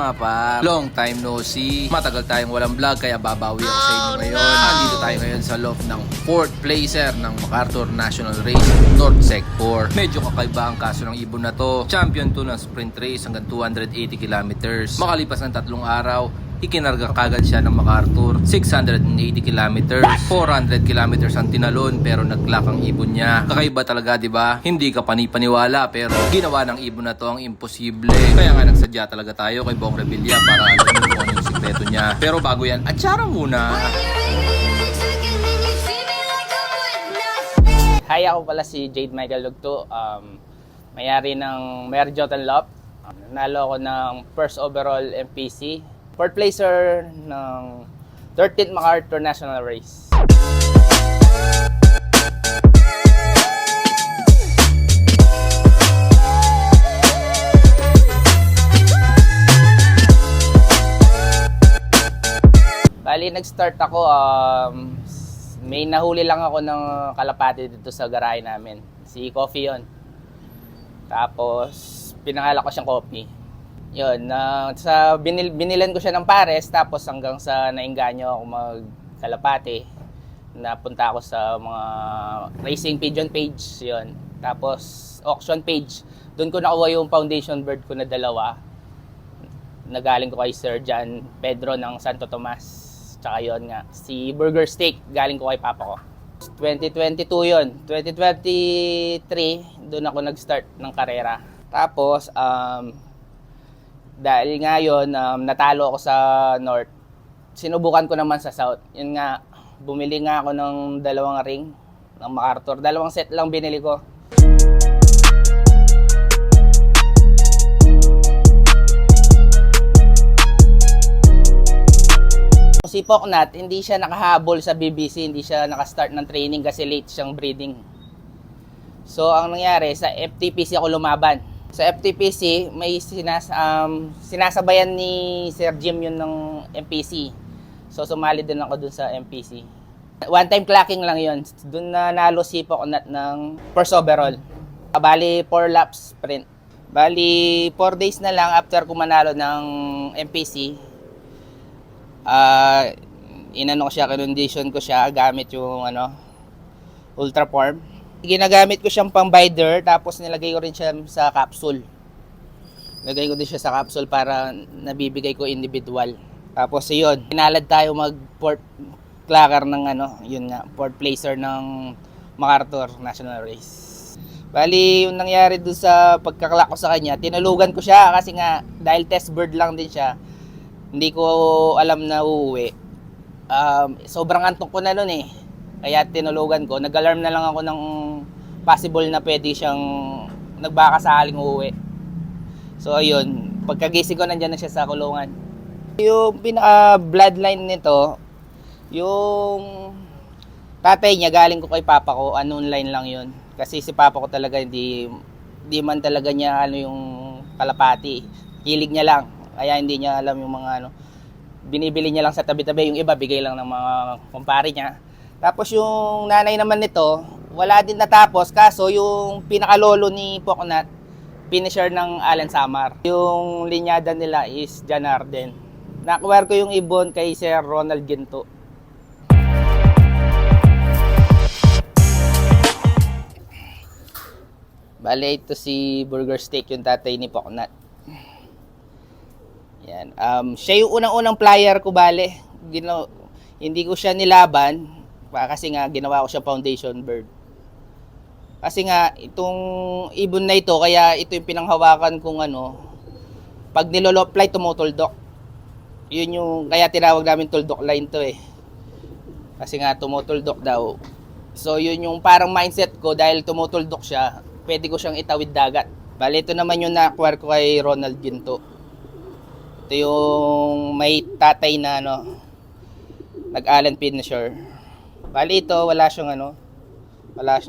mga par, long time no see. Matagal tayong walang vlog kaya babawi ako sa inyo ngayon. Andito tayo ngayon sa loft ng 4th placer ng MacArthur National Race North Sec 4. Medyo kakaiba ang kaso ng ibon na to. Champion to ng sprint race hanggang 280 kilometers. Makalipas ng 3 araw, ikinarga kagad siya ng MacArthur 680 kilometers. 400 kilometers ang tinalon pero nag-lock ang ibon niya. Kakaiba talaga, di ba? Hindi ka panipaniwala pero ginawa ng ibon na to ang imposible. Kaya nga nagsadya talaga tayo kay Bong Revilla para alam kung ano yung sikreto niya. Pero bago yan, atsara muna. Hi, ako pala si Jade Michael Lugto, mayari ng Merjotan Loft. Nanalo ako ng first overall MPC. 4th placer ng 13th MacArthur National Race. Bali, nag-start ako, may nahuli lang ako ng kalapati dito sa garahe namin. Si Coffee yun. Tapos, pinangalan ko siyang Coffee. Yun, binilan ko siya ng pares, tapos hanggang sa nainganyo ako magkalapati. Napunta ako sa mga racing pigeon page, yun. Tapos, auction page. Doon ko nakuha yung foundation bird ko na dalawa. Nagaling ko kay Sir John Pedro ng Santo Tomas. Tsaka yun nga, si Burger Steak, galing ko kay Papa ko. 2022 yun. 2023, doon ako nag-start ng karera. Tapos, dahil nga yun, natalo ako sa North, sinubukan ko naman sa South. Yun nga, bumili nga ako ng 2 ring ng MacArthur. 2 set lang binili ko. Si Poknat, hindi siya nakahabol sa BBC, hindi siya nakastart ng training kasi late siyang breeding. So, ang nangyari, sa FTPC ako lumaban. Sa FTPC, may sinasabayan ni Sir Jim yun ng MPC. So, sumali din ako dun sa MPC. One time clocking lang yun. Dun na nalo si Poknat ng first overall. Bali, 4 laps sprint. Bali, 4 days na lang after ko manalo ng MPC. Inano ko siya, condition ko siya gamit yung Ultra Form. Ginagamit ko siyang pang binder, tapos nilagay ko rin siya sa capsule. Nilagay ko din siya sa capsule para nabibigay ko individual. Tapos yun, pinalad tayo mag fourth clacker ng yun nga, 4th placer ng MacArthur National Race. Bali, yung nangyari doon sa pagkaklak ko sa kanya, tinulugan ko siya kasi nga dahil test bird lang din siya. Hindi ko alam na uuwi. Sobrang antok ko na nun eh. Kaya tinulugan ko. Nag-alarm na lang ako ng possible na pwede siyang nagbaka sa haling uuwi. So ayun, pagkagising ko nandiyan na siya sa kulungan. Yung pinaka-bloodline nito, yung tatay niya galing ko kay papa ko, online lang yun. Kasi si papa ko talaga hindi man talaga niya yung kalapati. Hilig niya lang. Kaya hindi niya alam yung mga binibili niya lang sa tabi-tabi, yung iba bigay lang ng mga kumpare niya. Tapos yung nanay naman nito, wala din natapos, kaso yung pinakalolo ni Poknat, finisher ng Alan Samar. Yung linyada nila is John Arden. Nakuware ko yung ibon kay Sir Ronald Ginto. Bale, ito si Burger Steak, yung tatay ni Poknat. Yan. Siya yung unang-unang flyer ko, bale. Hindi ko siya nilaban kasi nga ginawa ko siya foundation bird. Kasi nga itong ibon na ito, kaya ito yung pinanghawakan kong pag nilolop fly tumutuldok. Yun yung kaya tinawag namin tuldok line to eh. Kasi nga tumutuldok daw. So yun yung parang mindset ko, dahil tumutuldok siya, pwede ko siyang itawid dagat. Bale, ito naman yung na-acquire ko kay Ronald Ginto. Ito yung may tatay na nag-Allen finisher. Bali ito, wala siyang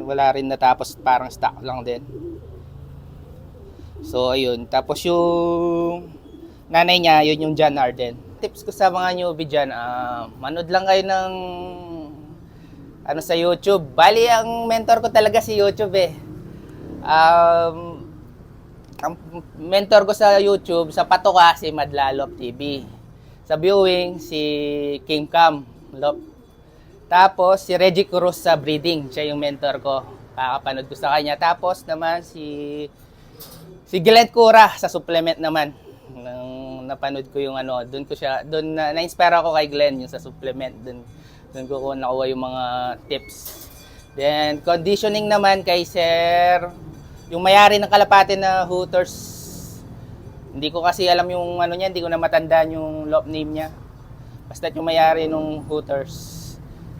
wala rin natapos, parang stock lang din. So ayun, tapos yung nanay niya, yun yung John Arden. Tips ko sa mga newbie dyan, manood lang kayo ng sa YouTube. Bali ang mentor ko talaga si YouTube eh. Ang mentor ko sa YouTube, sa Patoka, si Madlalop TV. Sa viewing, si King Cam Lop. Tapos, si Reggie Cruz sa breeding. Siya yung mentor ko. Kakapanood ko sa kanya. Tapos naman, si Glenn Cura sa supplement naman. Nang napanood ko yung ano, doon na-inspire ako kay Glenn yung sa supplement. Doon ko nakuha yung mga tips. Then, conditioning naman kay Sir, yung mayari ng Kalapate na Hooters. Hindi ko kasi alam yung ano niya, hindi ko na matandaan yung lop name niya. Basta yung mayari ng Hooters.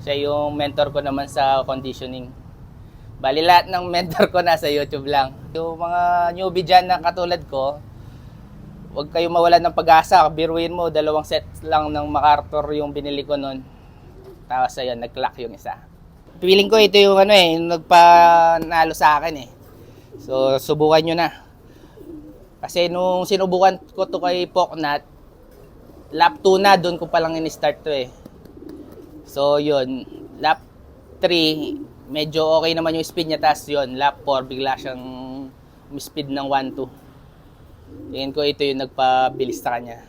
Siya yung mentor ko naman sa conditioning. Bali lahat ng mentor ko nasa YouTube lang. Yung mga newbie dyan na katulad ko, huwag kayong mawalan ng pag-asa. Biruin mo, 2 set lang ng MacArthur yung binili ko nun. Tapos ayun, nag-clock yung isa. Feeling ko ito yung yung nagpanalo sa akin eh. So, subukan nyo na. Kasi nung sinubukan ko to kay Poknat, lap 2 na, doon ko palang in-start to eh. So, yun. Lap 3, medyo okay naman yung speed niya. Tapos yun, lap 4, bigla siyang speed ng 1-2. Tingin ko ito yung nagpabilis sa kanya.